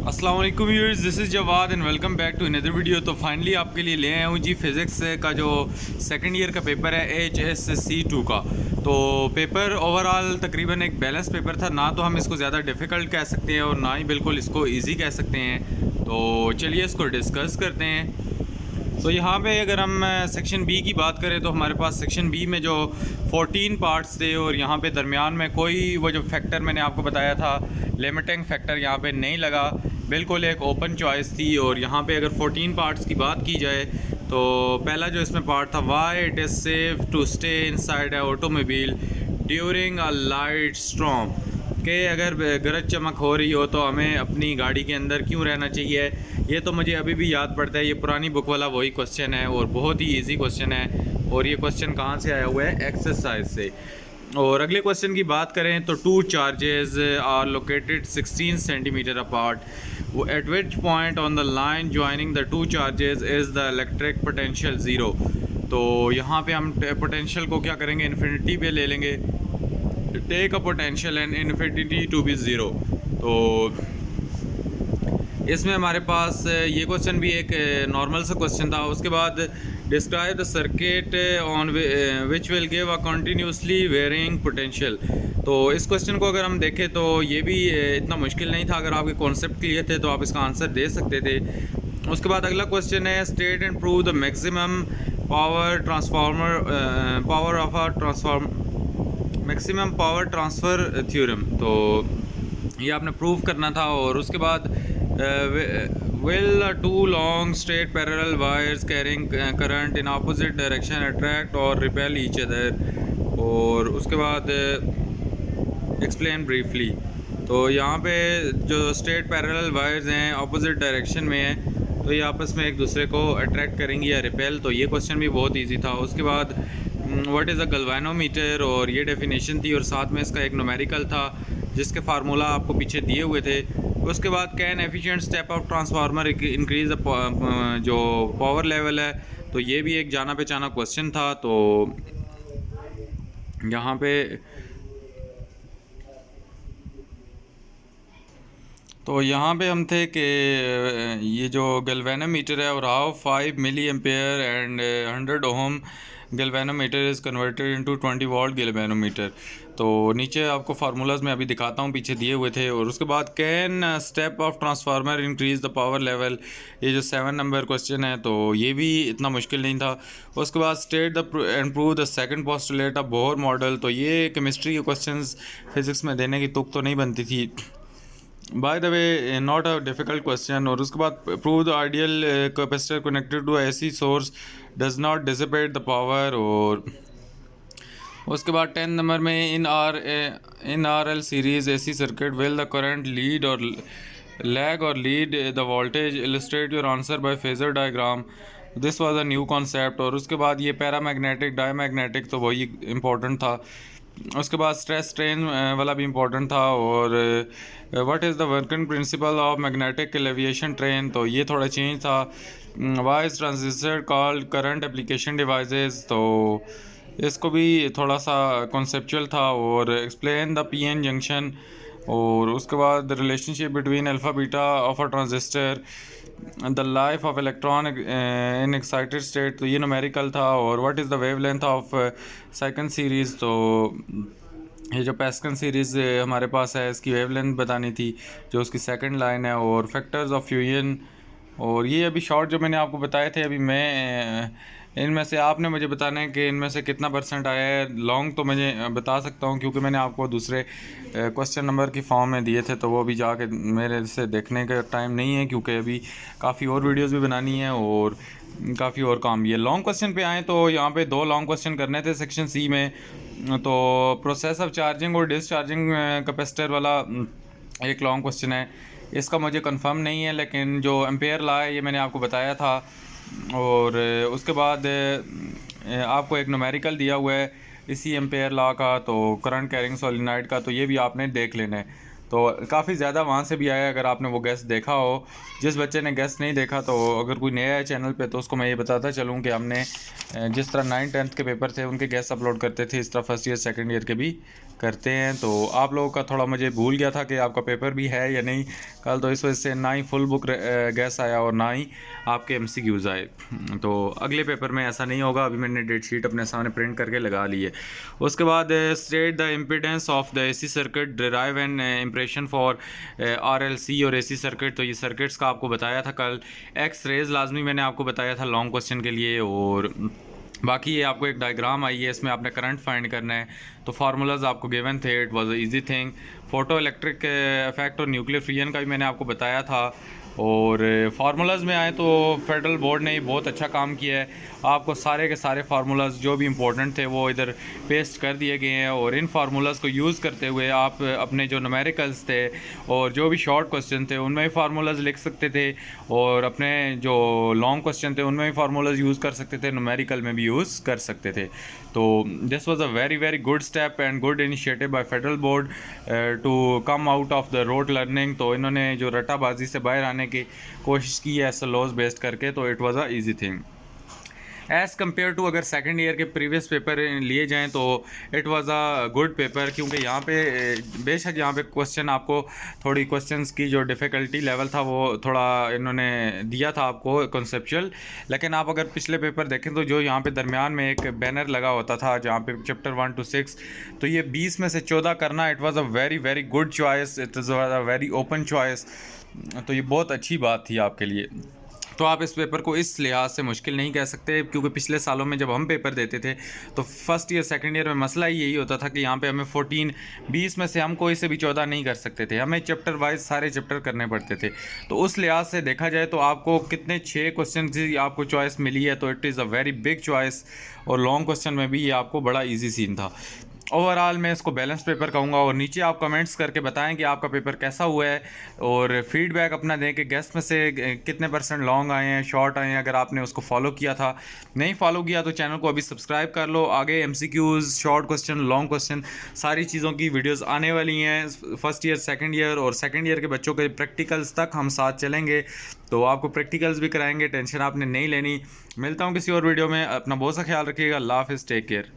अस्सलाम वालेकुम viewers, this is Jawad and welcome back to another video. तो फाइनली आपके लिए ले आया हूँ जी फिज़िक्स का जो सेकंड ईयर का पेपर है HSC2 का। तो पेपर ओवरऑल तकरीबन एक बैलेंस पेपर था, ना तो हम इसको ज़्यादा डिफ़िकल्ट कह सकते हैं और ना ही बिल्कुल इसको इजी कह सकते हैं। तो चलिए इसको डिस्कस करते हैं। तो यहाँ पे अगर हम सेक्शन बी की बात करें तो हमारे पास सेक्शन बी में जो 14 पार्ट्स थे और यहाँ पे दरमियान में कोई वो जो फैक्टर मैंने आपको बताया था लिमिटिंग फैक्टर यहाँ पे नहीं लगा, बिल्कुल एक ओपन चॉइस थी। और यहाँ पे अगर 14 पार्ट्स की बात की जाए तो पहला जो इसमें पार्ट था, why it is safe to stay inside a automobile during a light storm, कि अगर गरज चमक हो रही हो तो हमें अपनी गाड़ी के अंदर क्यों रहना चाहिए। ये तो मुझे अभी भी याद पड़ता है, ये पुरानी बुक वाला वही क्वेश्चन है और बहुत ही इजी क्वेश्चन है। और ये क्वेश्चन कहाँ से आया हुआ है? एक्सरसाइज से। और अगले क्वेश्चन की बात करें तो two charges are located 16 centimetre apart, at which point on the line joining the two charges is the electric potential zero. तो यहाँ पे हम पोटेंशियल को क्या करेंगे, इन्फिनिटी पे ले लेंगे। Take a potential and infinity to be zero. तो इसमें हमारे पास ये क्वेश्चन भी एक नॉर्मल सा क्वेश्चन था। उसके बाद describe the circuit on which will give a continuously varying potential. तो इस क्वेश्चन को अगर हम देखें तो ये भी इतना मुश्किल नहीं था, अगर आपके कॉन्सेप्ट क्लियर थे तो आप इसका आंसर दे सकते थे। उसके बाद अगला क्वेश्चन है, state and prove the maximum power transformer power of a transform maximum power transfer theorem. तो ये आपने प्रूव करना था। और उसके बाद will two long straight parallel wires carrying current in opposite direction attract or repel each other। और उसके बाद explain briefly। तो यहाँ पे जो स्ट्रेट पैरेलल वायर्स हैं ऑपोजिट डायरेक्शन में हैं, तो ये आपस में एक दूसरे को अट्रैक्ट करेंगी या रिपेल। तो ये क्वेश्चन भी बहुत इजी था। उसके बाद व्हाट इज़ अ गल्वानोमीटर, और ये डेफिनेशन थी और साथ में इसका एक न्यूमेरिकल था जिसके फार्मूला आपको पीछे दिए हुए थे। उसके बाद can efficient step of transformer increase जो पावर लेवल है, तो ये भी एक जाना पहचाना क्वेश्चन था। तो यहाँ पे हम थे कि ये जो गैल्वेनोमीटर है और how 5 milliampere and 100 ohm galvanometer is converted into 20 volt galvanometer. तो नीचे आपको फार्मूलाज में अभी दिखाता हूँ, पीछे दिए हुए थे। और उसके बाद can step of transformer increase the power level, ये जो 7 नंबर क्वेश्चन है, तो ये भी इतना मुश्किल नहीं था। उसके बाद state the end prove the second postulate of Bohr model. तो ये केमिस्ट्री के क्वेश्चंस फिज़िक्स में देने की तुक तो नहीं बनती थी, by the way not a difficult question. और उसके बाद prove the ideal capacitor connected to AC source does not dissipate the power. और उसके बाद 10 नंबर में in R L series AC circuit will the current lead और lag और lead the voltage, illustrate your answer by phasor diagram, this was a new concept. और उसके बाद ये पैरामैग्नेटिक डायमैग्नेटिक, तो वही इंपॉर्टेंट था। उसके बाद स्ट्रेस स्ट्रेन वाला भी इम्पोर्टेंट था। और what is the working principle of magnetic elevation train, तो ये थोड़ा चेंज था। Why is transistor called current application devices, तो इसको भी थोड़ा सा कॉन्सेप्चुअल था। और एक्सप्लेन द पीएन जंक्शन। और उसके बाद relationship between alpha beta of a transistor, the life of electron in excited state, तो ये न्यूमेरिकल था। और what is the wavelength of second series, तो ये जो पैस्कल सीरीज़ हमारे पास है इसकी वेवलेंथ बतानी थी, जो उसकी सेकंड लाइन है। और फैक्टर्स ऑफ फ्यूजन, और ये अभी शॉर्ट जो मैंने आपको बताए थे, अभी मैं इनमें से आपने मुझे बताना है कि इनमें से कितना परसेंट आया है। लॉन्ग तो मैं बता सकता हूँ क्योंकि मैंने आपको दूसरे क्वेश्चन नंबर की फॉर्म में दिए थे, तो वो अभी जाके मेरे से देखने का टाइम नहीं है क्योंकि अभी काफ़ी और वीडियोस भी बनानी है और काफ़ी और काम भी है। लॉन्ग क्वेश्चन पे आएँ तो यहाँ पे 2 लॉन्ग क्वेश्चन करने थे सेक्शन सी में। तो प्रोसेस ऑफ चार्जिंग और डिसचार्जिंग कैपेसिटर वाला एक लॉन्ग क्वेश्चन है, इसका मुझे कंफर्म नहीं है, लेकिन जो एम्पेयर लॉ है ये मैंने आपको बताया था। और उसके बाद आपको एक न्यूमेरिकल दिया हुआ है इसी एम्पेयर लॉ का, तो करंट कैरिंग सोलिनॉइड का, तो ये भी आपने देख लेना है। तो काफ़ी ज़्यादा वहाँ से भी आया, अगर आपने वो गेस्ट देखा हो। जिस बच्चे ने गेस्ट नहीं देखा, तो अगर कोई नया है चैनल पे, तो उसको मैं ये बताता चलूँ कि हमने जिस तरह 9th 10th के पेपर थे उनके गेस्ट अपलोड करते थे, इस तरह फर्स्ट ईयर सेकंड ईयर के भी करते हैं। तो आप लोगों का थोड़ा मुझे भूल गया था कि आपका पेपर भी है या नहीं कल, तो इस वजह से ना ही फुल बुक गेस्ट आया और ना ही आपके MCQs आए। तो अगले पेपर में ऐसा नहीं होगा। अभी मैंने डेट शीट अपने सामने प्रिंट करके लगा ली है। उसके बाद state the impedance of the AC circuit, derive an impression for RLC और AC सर्किट। तो ये सर्किट्स का आपको बताया था कल। एक्स रेज लाजमी मैंने आपको बताया था लॉन्ग क्वेश्चन के लिए। और बाकी ये आपको एक डायग्राम आई है, इसमें आपने करंट फाइंड करना है। तो फार्मूलाज आपको गिवन थे, it was a easy thing. Photo electric effect और न्यूक्लियर फ्यूजन का भी मैंने आपको बताया था। और फार्मूलाज में आए तो फेडरल बोर्ड ने बहुत अच्छा काम किया है। आपको सारे के सारे फार्मूलाज जो भी इंपॉर्टेंट थे वो इधर पेस्ट कर दिए गए हैं। और इन फार्मूलाज को यूज़ करते हुए आप अपने जो न्यूमेरिकल्स थे और जो भी शॉर्ट क्वेश्चन थे उनमें भी फार्मूलाज लिख सकते थे, और अपने जो लॉन्ग क्वेश्चन थे उनमें भी फार्मूलाज यूज़ कर सकते थे, न्यूमेरिकल में भी यूज़ कर सकते थे। तो this was a very very good step and good initiative by federal board to come out of the rote learning. तो इन्होंने जो रटाबाजी से बाहर आने की कोशिश की है SLOs बेस्ड करके, तो it was a easy thing as compare to अगर सेकंड ईयर के प्रीवियस पेपर लिए जाएं तो it was a good paper. क्योंकि यहाँ पे बेशक यहाँ पे क्वेश्चन आपको थोड़ी क्वेश्चंस की जो डिफ़िकल्टी लेवल था वो थोड़ा इन्होंने दिया था आपको कॉन्सेप्चुअल। लेकिन आप अगर पिछले पेपर देखें तो जो यहाँ पे दरमियान में एक बैनर लगा होता था जहाँ पे चैप्टर 1 to 6, तो ये 20 में से 14 करना, it was a very very good choice, it is a very open choice. तो ये बहुत अच्छी बात थी आपके लिए। तो आप इस पेपर को इस लिहाज से मुश्किल नहीं कह सकते, क्योंकि पिछले सालों में जब हम पेपर देते थे तो फर्स्ट ईयर सेकंड ईयर में मसला ही यही होता था कि यहाँ पे हमें 20 में से हम कोई से भी 14 नहीं कर सकते थे, हमें चैप्टर वाइज सारे चैप्टर करने पड़ते थे। तो उस लिहाज से देखा जाए तो आपको कितने 6 क्वेश्चन की आपको चॉइस मिली है, तो it is a very big choice. और लॉन्ग क्वेश्चन में भी ये आपको बड़ा ईजी सीन था। ओवरऑल मैं इसको बैलेंस पेपर कहूँगा। और नीचे आप कमेंट्स करके बताएं कि आपका पेपर कैसा हुआ है, और फीडबैक अपना दें कि गेस्ट में से कितने % लॉन्ग आए हैं, शॉर्ट आए हैं। अगर आपने उसको फॉलो किया था, नहीं फॉलो किया तो चैनल को अभी सब्सक्राइब कर लो। आगे MCQs, short question, long question, सारी चीज़ों की वीडियोस आने वाली हैं। फर्स्ट ईयर सेकंड ईयर और सेकंड ईयर के बच्चों के प्रैक्टिकल्स तक हम साथ चलेंगे, तो आपको प्रैक्टिकल्स भी कराएंगे, टेंशन आपने नहीं लेनी। मिलता हूँ किसी और वीडियो में, अपना बहुत सा ख्याल रखिएगा। अल्लाह हाफिज़, टेक केयर।